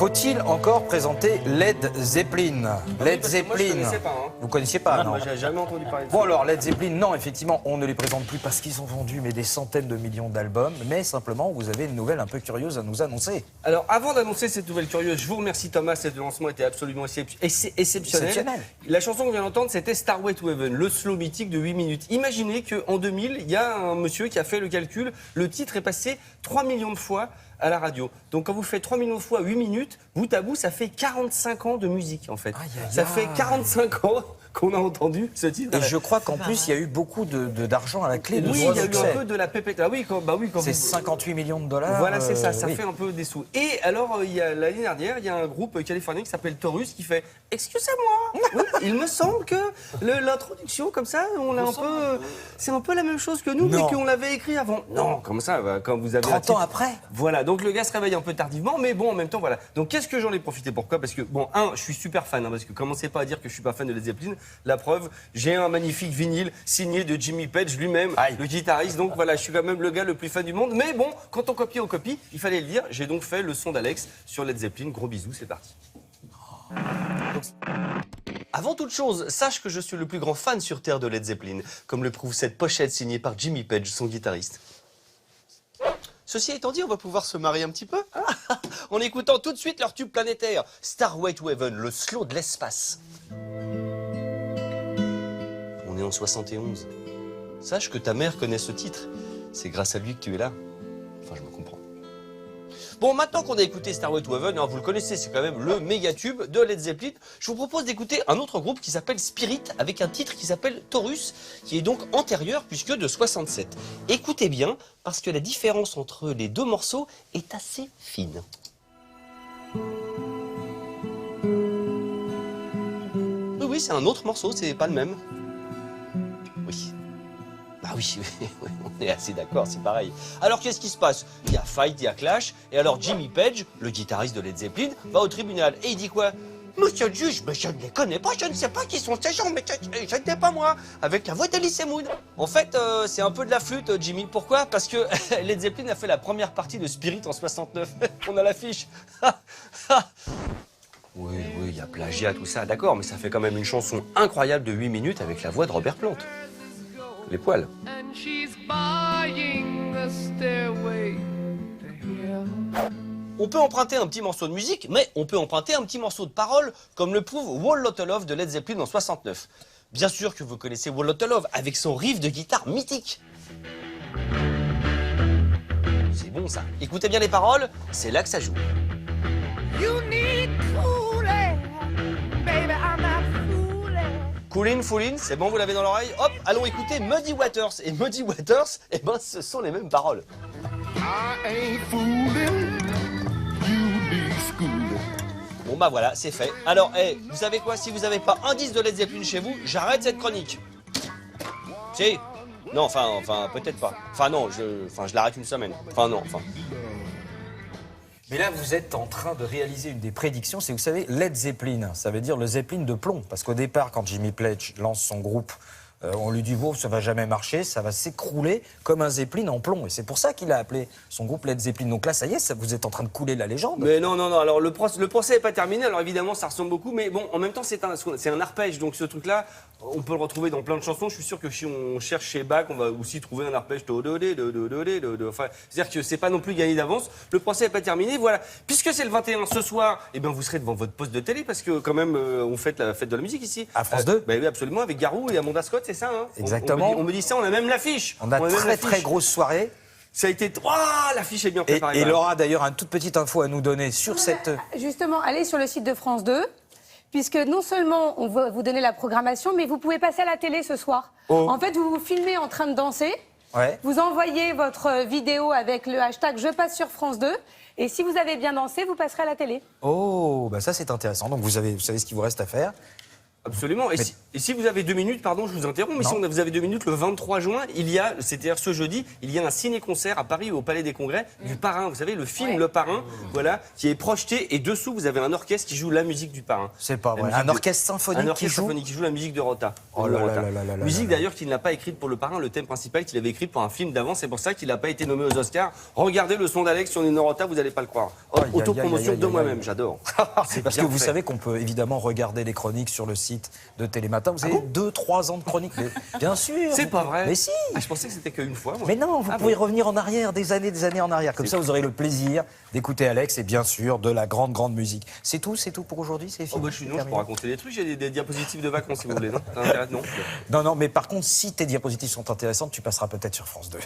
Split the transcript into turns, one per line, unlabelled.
Faut-il encore présenter Led Zeppelin? Led Zeppelin.
Moi, je connaissais pas, hein.
Vous connaissiez pas, non?
Moi, j'ai jamais entendu parler de ça.
Bon alors, Led Zeppelin, non, effectivement, on ne les présente plus parce qu'ils ont vendu des centaines de millions d'albums, mais simplement, vous avez une nouvelle un peu curieuse à nous annoncer.
Alors, avant d'annoncer cette nouvelle curieuse, je vous remercie Thomas, ce lancement était absolument exceptionnel. La chanson qu'on vient d'entendre, c'était Starway to Heaven, le slow mythique de 8 minutes. Imaginez qu'en 2000, il y a un monsieur qui a fait le calcul, le titre est passé 3 millions de fois à la radio. Donc quand vous faites 3 millions de fois 8 minutes, bout à bout, ça fait 45 ans de musique en fait. Ça fait 45 ans qu'on a entendu ce titre.
Et je crois qu'en plus, il y a eu beaucoup d'argent à la clé de
oui,
ce
il y a eu
succès.
un peu de la pépette. Ah oui,
C'est 58 millions de dollars.
Voilà, c'est ça, ça
oui.
fait un peu des sous. Et alors, l'année dernière, il y a un groupe californien qui s'appelle Taurus qui fait « Excusez-moi, oui, il me semble que l'introduction, comme ça, on a un peu... C'est un peu la même chose que nous, mais qu'on l'avait écrit avant. » Non, comme ça, quand vous avez
30 ans après.
Voilà, donc le gars se réveille un peu tardivement, mais bon, en même temps, voilà. Donc qu'est-ce que j'en ai profité? Pourquoi? Parce que, bon, je suis super fan, hein, parce que commencez pas à dire que je suis pas fan de Led Zeppelin. La preuve, j'ai un magnifique vinyle signé de Jimmy Page lui-même, le guitariste. Donc voilà, je suis quand même le gars le plus fan du monde. Mais bon, quand on copie, on copie. Il fallait le dire. J'ai donc fait le son d'Alex sur Led Zeppelin. Gros bisous, c'est parti. Avant toute chose, sache que je suis le plus grand fan sur Terre de Led Zeppelin, comme le prouve cette pochette signée par Jimmy Page, son guitariste. Ceci étant dit, on va pouvoir se marier un petit peu en écoutant tout de suite leur tube planétaire, Starway to Heaven, le slow de l'espace. On est en 71. Sache que ta mère connaît ce titre. C'est grâce à lui que tu es là. Enfin, je me comprends. Bon, maintenant qu'on a écouté Starway to Heaven, hein, vous le connaissez, c'est quand même le méga tube de Led Zeppelin. Je vous propose d'écouter un autre groupe qui s'appelle Spirit, avec un titre qui s'appelle Taurus, qui est donc antérieur puisque de 67. Écoutez bien, parce que la différence entre les deux morceaux est assez fine. Oui, c'est un autre morceau, c'est pas le même. Oui. Bah oui, on est assez d'accord, c'est pareil. Alors qu'est-ce qui se passe? Il y a fight, il y a clash, et alors Jimmy Page, le guitariste de Led Zeppelin, va au tribunal et il dit quoi? Monsieur le juge, mais je ne les connais pas, je ne sais pas qui sont ces gens, mais je ne sais pas moi, avec la voix d'Elysée Moon. En fait, c'est un peu de la flûte, Jimmy. Pourquoi? Parce que Led Zeppelin a fait la première partie de Spirit en 69. On a l'affiche. Oui, il y a plagiat, tout ça, d'accord, mais ça fait quand même une chanson incroyable de 8 minutes avec la voix de Robert Plant. Les poils. On peut emprunter un petit morceau de musique, mais on peut emprunter un petit morceau de parole, comme le prouve Wall Lotta Love de Led Zeppelin en 69. Bien sûr que vous connaissez Wall Lotta Love, avec son riff de guitare mythique. C'est bon ça. Écoutez bien les paroles, c'est là que ça joue. Coolin, Foolin, c'est bon, vous l'avez dans l'oreille. Hop, allons écouter Muddy Waters. Et Muddy Waters, eh ben, ce sont les mêmes paroles. Bon bah voilà, c'est fait. Alors, vous savez quoi? Si vous n'avez pas un disque de Led Zeppelin chez vous, j'arrête cette chronique. Si? Non, enfin, peut-être pas. Enfin non, je l'arrête une semaine. Enfin non, enfin...
Mais là, vous êtes en train de réaliser une des prédictions, c'est, vous savez, Led Zeppelin, ça veut dire le Zeppelin de plomb. Parce qu'au départ, quand Jimmy Page lance son groupe, on lui dit, ça va jamais marcher, ça va s'écrouler comme un Zeppelin en plomb. Et c'est pour ça qu'il a appelé son groupe Led Zeppelin. Donc là, ça y est, vous êtes en train de couler la légende.
Mais non, alors le procès n'est pas terminé, alors évidemment, ça ressemble beaucoup, mais bon, en même temps, c'est un arpège, donc ce truc-là, on peut le retrouver dans plein de chansons. Je suis sûr que si on cherche chez Bach, on va aussi trouver un arpège. Enfin, c'est-à-dire que c'est pas non plus gagné d'avance. Le procès n'est pas terminé, voilà. Puisque c'est le 21 ce soir, eh ben vous serez devant votre poste de télé parce que quand même on fête la fête de la musique ici.
À France 2.
Oui, absolument, avec Garou et Amanda Scott, c'est ça. Hein.
Exactement.
On me dit ça, on a même l'affiche.
On a très grosse soirée.
Ça a été... l'affiche est bien préparée.
Et Laura, d'ailleurs, une toute petite info à nous donner sur cette...
Justement, allez sur le site de France 2. Puisque non seulement on va vous donner la programmation, mais vous pouvez passer à la télé ce soir. En fait, vous vous filmez en train de danser, vous envoyez votre vidéo avec le hashtag « Je passe sur France 2 » et si vous avez bien dansé, vous passerez à la télé.
Oh, bah ça c'est intéressant. Donc vous savez ce qu'il vous reste à faire.
Absolument. Et si vous avez 2 minutes, pardon, je vous interromps, mais si vous avez 2 minutes, le 23 juin, c'est-à-dire ce jeudi, il y a un ciné-concert à Paris au Palais des Congrès du Parrain. Vous savez, le film Le Parrain, voilà, qui est projeté et dessous, vous avez un orchestre qui joue la musique du Parrain.
C'est pas vrai. Un orchestre symphonique qui joue
la musique de Rota.
Oh là là là là là.
Musique d'ailleurs qu'il n'a pas écrite pour Le Parrain, le thème principal qu'il avait écrit pour un film d'avant, c'est pour ça qu'il n'a pas été nommé aux Oscars. Regardez le son d'Alex sur Rota, vous n'allez pas le croire. Autopromotion de moi-même, j'adore.
Parce que vous savez qu'on peut évidemment regarder les chroniques sur le site de Télématin. Vous avez 2-3 ans de chroniques. Mais bien sûr.
C'est pas vrai.
Mais si.
Je pensais que c'était qu'une fois. Moi.
Mais non, vous pouvez revenir en arrière, des années en arrière. Comme ça, vous aurez le plaisir d'écouter Alex et bien sûr de la grande musique. C'est tout pour aujourd'hui, c'est fini.
Je peux raconter des trucs. J'ai des diapositives de vacances si vous voulez. Non,
non, mais par contre, si tes diapositives sont intéressantes, tu passeras peut-être sur France 2.